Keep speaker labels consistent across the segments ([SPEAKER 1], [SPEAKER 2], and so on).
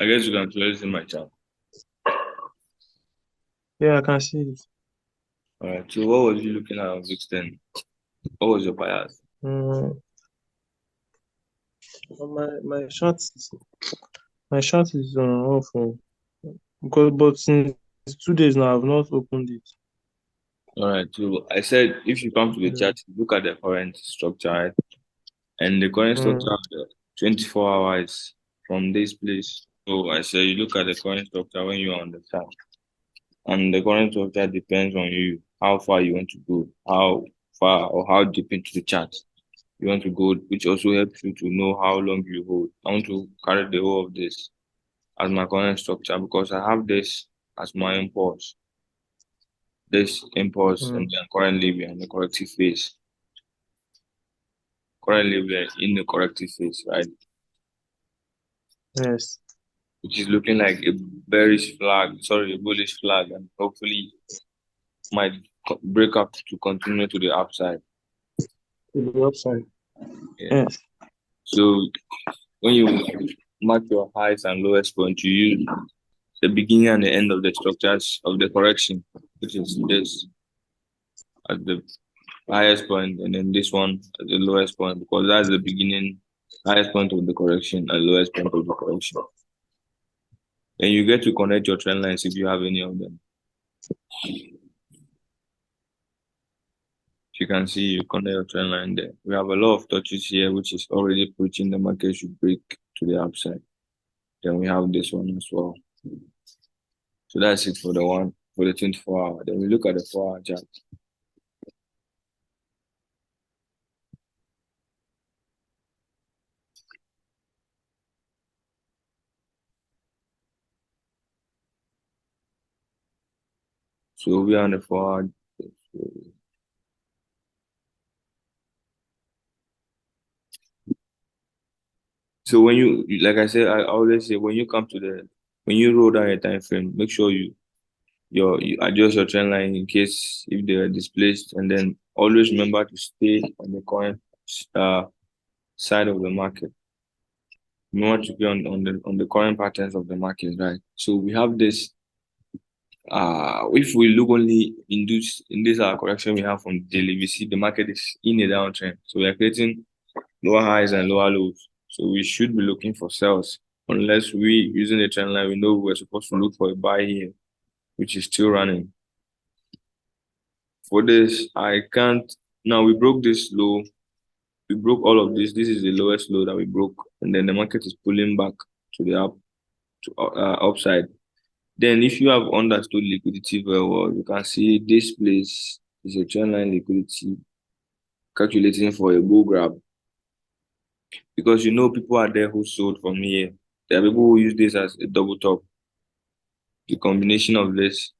[SPEAKER 1] I guess you can clearly see my chart.
[SPEAKER 2] Yeah, I can see it.
[SPEAKER 1] All right. So what was you looking at on VIX then? What was your bias?
[SPEAKER 2] Mm, my chart is off because but since 2 days now I've not opened it.
[SPEAKER 1] All right. So I said if you come to the
[SPEAKER 2] Mm,
[SPEAKER 1] chart, look at the current structure, right? And the current structure
[SPEAKER 2] mm,
[SPEAKER 1] of the 24 hours from this place. So I said you look at the current structure when you're on the chart. And the current structure depends on you, how far you want to go, how far or how deep into the chart you want to go, which also helps you to know how long you hold. I want to carry the whole of this as my current structure because I have this as my impulse. This impulse and
[SPEAKER 2] mm.
[SPEAKER 1] then currently we're in the corrective phase. Currently we're in the corrective phase, right?
[SPEAKER 2] Yes.
[SPEAKER 1] Which is looking like a bearish flag, sorry, a bullish flag, and hopefully might break up to continue to the upside.
[SPEAKER 2] To the upside.
[SPEAKER 1] Yeah.
[SPEAKER 2] Yes.
[SPEAKER 1] So when you mark your highs and lowest point, you use the beginning and the end of the structures of the correction, which is this at the highest point, and then this one at the lowest point, because that's the beginning, highest point of the correction, and lowest point of the correction. Then you get to connect your trend lines if you have any of them. If you can see, you connect your trend line there. We have a lot of touches here, which is already pushing the market should break to the upside. Then we have this one as well. So that's it for the one for the 24 hour. Then we look at the 4 hour chart. So we are on the 4 hour. So when like I said, I always say when you come to when you roll down a time frame, make sure you adjust your trend line in case if they are displaced, and then always remember to stay on the current uh, side of the market. Remember to be on the current patterns of the market, right? So we have this. If we look only in this correction we have from daily, we see the market is in a downtrend. So we are creating lower highs and lower lows. So we should be looking for sales. Unless we using the trend line, we know we're supposed to look for a buy here, which is still running. For this, I can't. Now we broke this low. We broke all of this. This is the lowest low that we broke, and then the market is pulling back to the upside. Then, if you have understood liquidity very well, you can see this place is a trend line liquidity calculating for a bull grab because you know people are there who sold from here. There are people who use this as a double top. The combination of these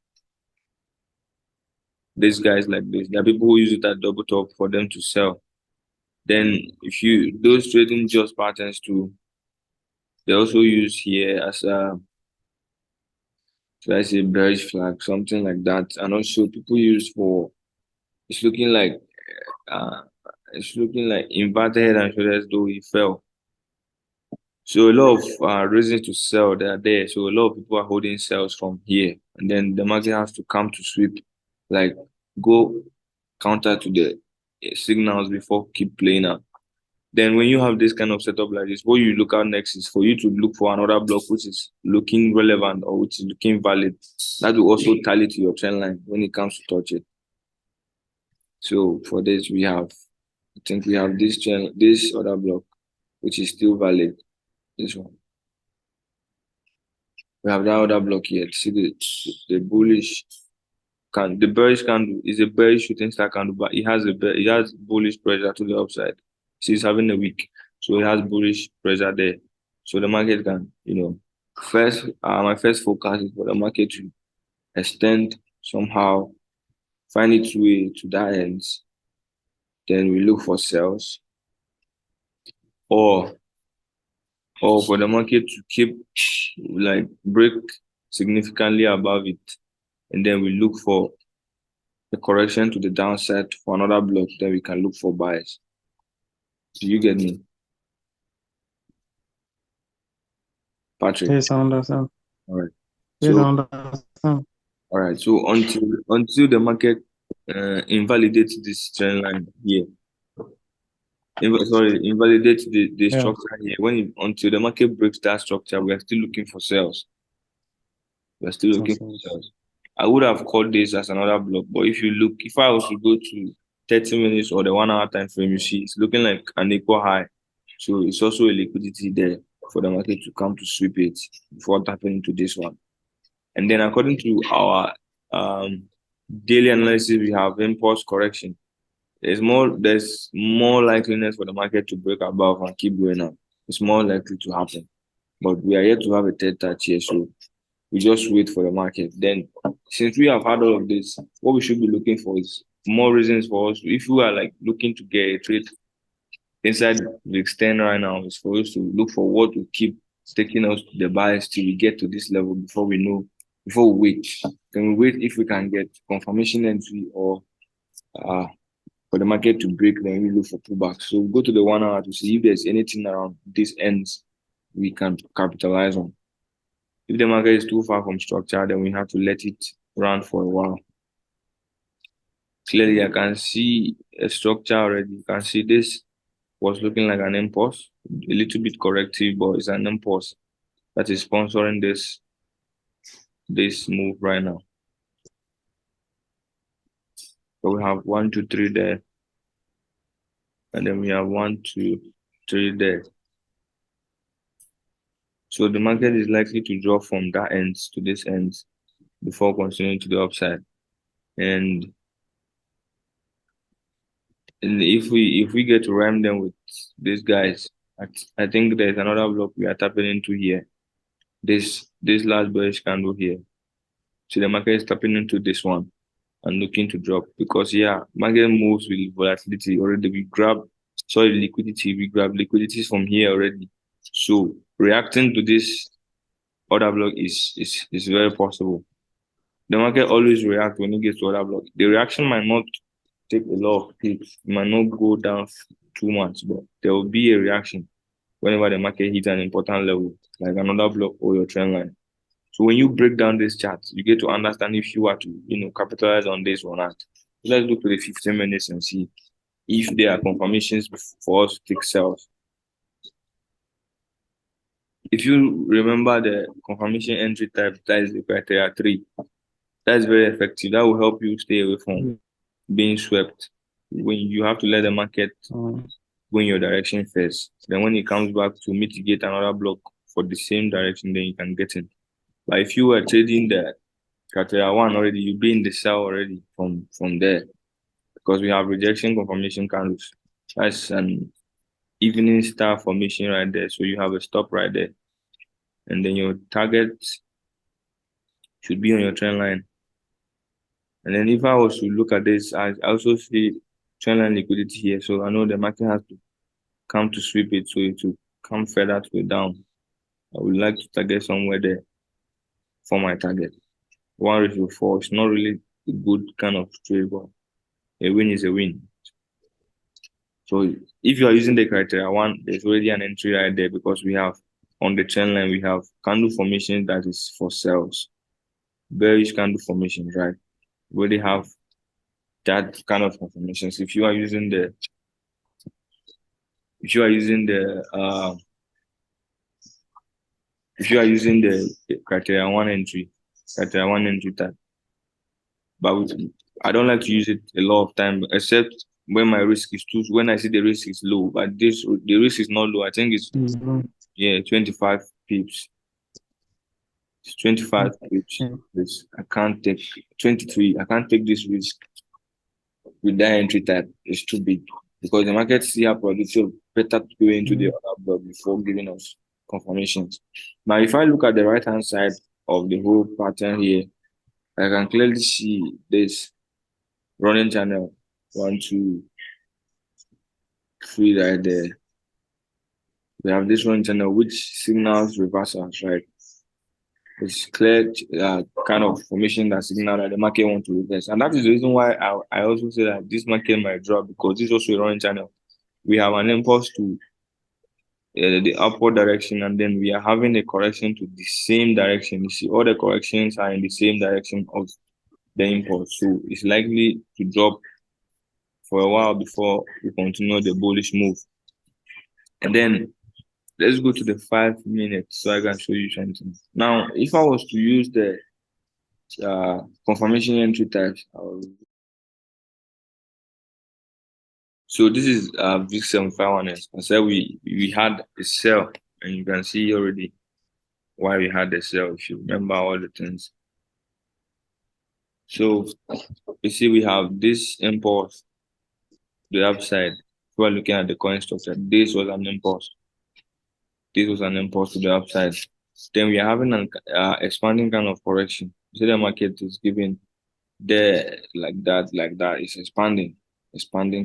[SPEAKER 1] guys like this, there are people who use it as double top for them to sell. Then, if you those trading just patterns too, they also use here as a should I say bearish flag, something like that. And also people use for it's looking like uh it's looking like inverted head and shoulders though he fell. So a lot of reasons to sell they are there. So a lot of people are holding sales from here, and then the market has to come to sweep, like go counter to the signals before keep playing out. Then when you have this kind of setup like this, what you look at next is for you to look for another block which is looking relevant or which is looking valid. That will also tally to your trend line when it comes to touch it. So for this I think we have this other block which is still valid. This one. We have that other block here. See the bullish the bearish candle is a bearish shooting star candle, but it has bullish pressure to the upside. See, it's having a week, so it has bullish pressure there. So the market can, first my first focus is for the market to extend somehow, find its way to that end. Then we look for sales, or for the market to keep like break significantly above it, and then we look for the correction to the downside for another block, then we can look for buys. Do you get me? Patrick.
[SPEAKER 2] Yes, I understand.
[SPEAKER 1] All right.
[SPEAKER 2] Yes, I
[SPEAKER 1] So
[SPEAKER 2] understand.
[SPEAKER 1] all right. So until the market invalidates this trend line here, invalidates the
[SPEAKER 2] Yeah.
[SPEAKER 1] structure here. Until the market breaks that structure, we are still looking for sales. We're still looking for
[SPEAKER 2] Nonsense.
[SPEAKER 1] sales. I would have called this as another block, but if I was to go to 30 minutes or the 1 hour time frame, you see it's looking like an equal high. So it's also a liquidity there for the market to come to sweep it before tapping into this one. And then according to our um, daily analysis, we have impulse correction. There's more likeliness for the market to break above and keep going up. It's more likely to happen. But we are yet to have a third touch here, so we just wait for the market. Then, since we have had all of this, what we should be looking for is more reasons for us. If we are like looking to get a trade inside the extend right now, is for us to look for what will keep taking us to the bias till we get to this level before we wait. Can we wait if we can get confirmation entry or uh, for the market to break, then we look for pullbacks. So we go to the 1 hour to see if there's anything around these ends we can capitalize on. If the market is too far from structure, then we have to let it run for a while. Clearly, I can see a structure already. You can see this was looking like an impulse, a little bit corrective, but it's an impulse that is sponsoring this move right now. So we have 1, 2, 3 there, and then we have 1, 2, 3 there. So the market is likely to drop from that end to this end before continuing to the upside. And if we get to ram them with these guys, I think there's another block we are tapping into here. This last bearish candle here. So the market is tapping into this one and looking to drop because market moves with volatility already. Liquidity. We grab liquidities from here already. So reacting to this other block is very possible. The market always reacts when it gets to other block. The reaction might not take a lot of pips. It might not go down too much, but there will be a reaction whenever the market hits an important level, like another block or your trend line. So when you break down this chart, you get to understand if you are to, capitalize on this or not. So let's look to the 15 minutes and see if there are confirmations for us to take sales. If you remember the confirmation entry type, that is the criteria 3. That is very effective. That will help you stay away from being swept. When you have to let the market go in your direction first. Then when it comes back to mitigate another block for the same direction, then you can get in. But if you were trading the criteria 1 already, you'll be in the sell already from there because we have rejection confirmation candles. That's an evening star formation right there. So you have a stop right there. And then your target should be on your trend line. And then if I was to look at this, I also see trend line liquidity here. So I know the market has to come to sweep it, so it will come further to the down. I would like to target somewhere there for my target. 1:4. It's not really a good kind of trade, but a win is a win. So if you are using the criteria 1, there's already an entry right there because we have on the trend line, we have candle formation that is for sales. Bearish candle formations, right? We already have that kind of formations. If you are using the if you are using the criteria 1 entry, type, but I don't like to use it a lot of time, except when my risk is too. When I see the risk is low, but the risk is not low. I think it's 25 pips. It's 25 pips. I can't take 23. I can't take this risk with that entry type. It's too big because the market see our product, so better to go into the other block before giving us confirmations. Now, if I look at the right hand side of the whole pattern here, I can clearly see this running channel 1, 2, 3 right there. We have this running channel which signals reversals, right? It's clear kind of formation that signal that the market wants to reverse. And that is the reason why I also say that this market might drop because this is also a running channel. We have an impulse to the upward direction, and then we are having a correction to the same direction. You see, all the corrections are in the same direction of the impulse, so it's likely to drop for a while before we continue the bullish move. And then let's go to the 5 minutes so I can show you something. Now, if I was to use the confirmation entry types, so this is VIX 751S. I said we had a sell, and you can see already why we had the sell if you remember all the things. So you see we have this impulse to the upside. If we're looking at the coin structure, this was an impulse. This was an impulse to the upside. Then we are having an expanding kind of correction. You see the market is giving there like that. It's expanding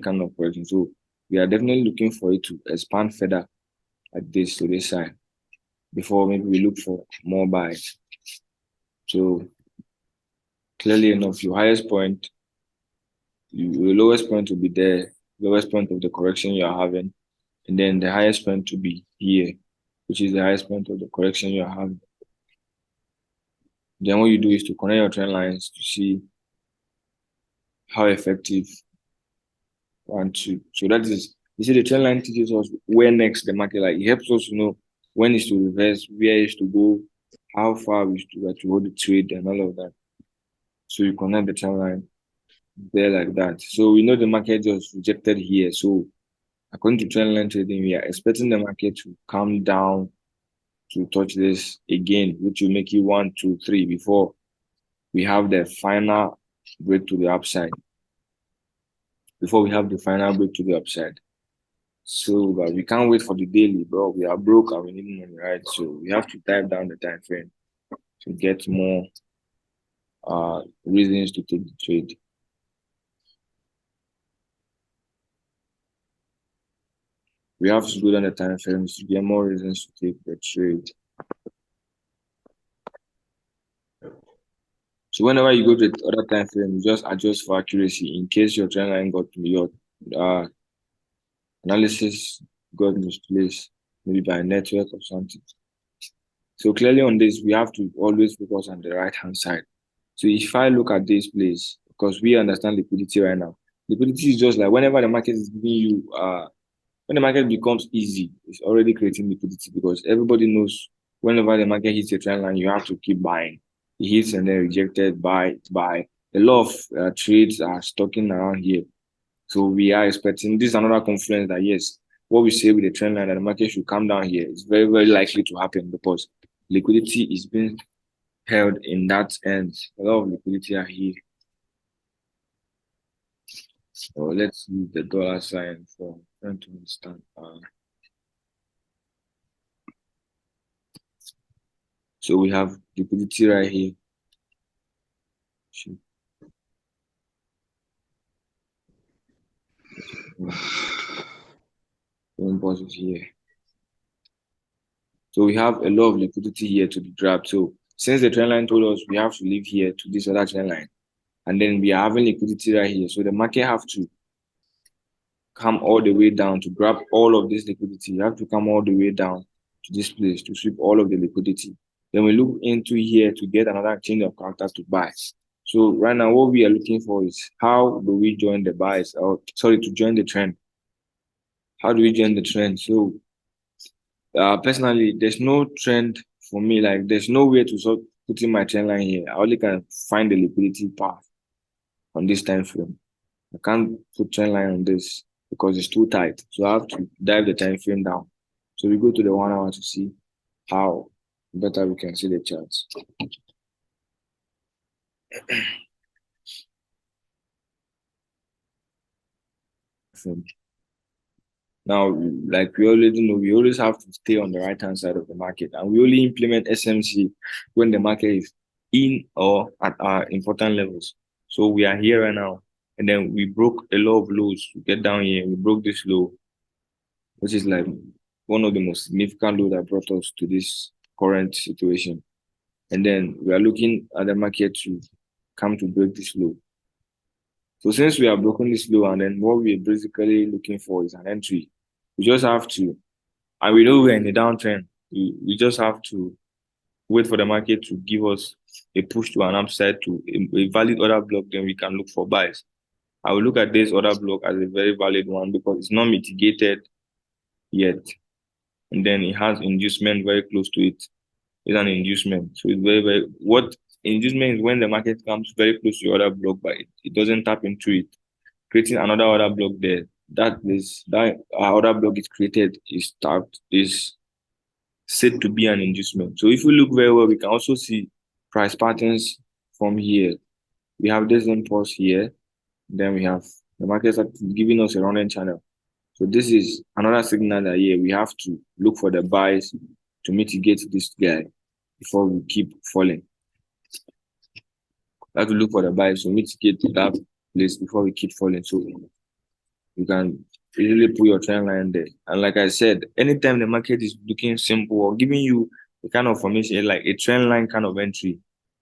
[SPEAKER 1] kind of correction. So we are definitely looking for it to expand further like this to this side before maybe we look for more buys. So clearly enough, your highest point, your lowest point will be there, lowest point of the correction you are having, and then the highest point to be here, which is the highest point of the correction you are having. Then what you do is to connect your trend lines to see how effective one, two. So that is, you see, the trend line teaches us where next the market, like it helps us to know when is to reverse, where is to go, how far we to hold the trade, and all of that. So you connect the trend line there like that. So we know the market just rejected here. So according to trend line trading, we are expecting the market to come down to touch this again, which will make it 1, 2, 3 before we have the final break to the upside. Before we have the final break to the upside. So but we can't wait for the daily, bro. We are broke and we need money, right? So we have to type down the time frame to get more reasons to take the trade. We have to go down the time frames to get more reasons to take the trade. So whenever you go to the other time frame, you just adjust for accuracy in case your trend line got your analysis got misplaced, maybe by a network or something. So clearly on this, we have to always focus on the right hand side. So if I look at this place, because we understand liquidity right now, liquidity is just like whenever the market is giving you when the market becomes easy, it's already creating liquidity because everybody knows whenever the market hits a trend line, you have to keep buying. It hits and then rejected, buy. A lot of trades are stalking around here. So we are expecting this is another confluence that yes, what we say with the trend line that the market should come down here is very, very likely to happen because liquidity is being held in that end. A lot of liquidity are here. So let's use the dollar sign for trying to understand. So we have liquidity right here. Impulses here. So we have a lot of liquidity here to be grabbed. So since the trend line told us we have to leave here to this other trend line, and then we are having liquidity right here. So the market have to come all the way down to grab all of this liquidity. You have to come all the way down to this place to sweep all of the liquidity. Then we look into here to get another change of character to buy. So right now, what we are looking for is how do we join the buys, or sorry, to join the trend. How do we join the trend? So personally, there's no trend for me. Like there's no way to sort putting my trend line here. I only can find the liquidity path on this time frame. I can't put trend line on this because it's too tight. So I have to dive the time frame down. So we go to the 1 hour to see how better we can see the charts. Now, like we already know, we always have to stay on the right hand side of the market, and we only implement SMC when the market is in or at our important levels. So we are here right now, and then we broke a lot of lows to get down here. We broke this low, which is like one of the most significant lows that brought us to this current situation. And then we are looking at the market to come to break this low. So since we have broken this low, and then what we're basically looking for is an entry, we just have to And we know we're in a downtrend. We just have to wait for the market to give us a push to an upside to a valid order block, then we can look for buys. I will look at this order block as a very valid one because it's not mitigated yet. And then it has inducement very close to it. It's an inducement. So it's very, what inducement is when the market comes very close to your order block, but it doesn't tap into it, creating another order block there. That order block is created is said to be an inducement. So if we look very well, we can also see price patterns from here. We have this impulse here, then we have the markets are giving us a running channel. So this is another signal that yeah, we have to look for the buys to mitigate this guy before we keep falling. We have to look for the buys to mitigate that place before we keep falling. So you can easily put your trend line there. And like I said, anytime the market is looking simple or giving you a kind of formation like a trend line kind of entry,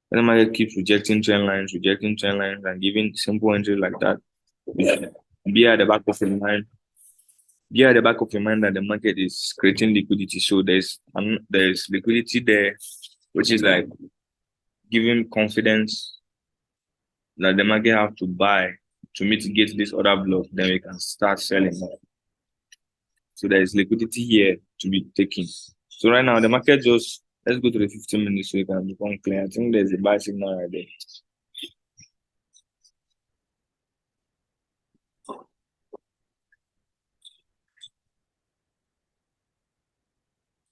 [SPEAKER 1] when the market keeps rejecting trend lines, and giving simple entry like that, be at the back of your mind. Be at the back of your mind that the market is creating liquidity. So there's liquidity there, which is like giving confidence that the market have to buy to mitigate this other block. Then we can start selling. So there is liquidity here to be taken. So right now the market just let's go to the 15 minutes so you can become clear. I think there's a buy signal right there.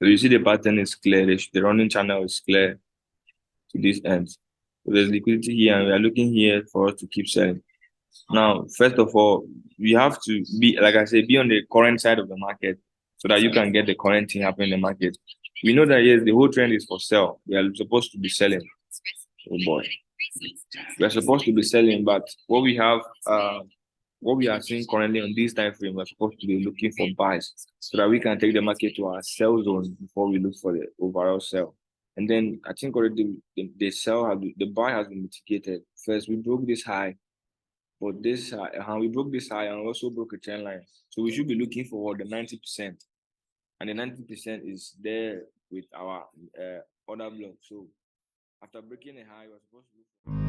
[SPEAKER 1] So you see the pattern is clear. The running channel is clear to this end. So there's liquidity here, and we are looking here for us to keep selling. Now, first of all, we have to be, like I said, be on the current side of the market so that you can get the current thing happening in the market. We know that yes, the whole trend is for sell. We are supposed to be selling. Oh boy, we are supposed to be selling, but what we are seeing currently on this time frame, we're supposed to be looking for buys so that we can take the market to our sell zone before we look for the overall sell. And then I think already the buy has been mitigated. First, we broke this high, but this we broke this high and also broke a trend line. So we should be looking for the 90%, and the 90% is there with our order block. So after breaking a high, we're supposed to look for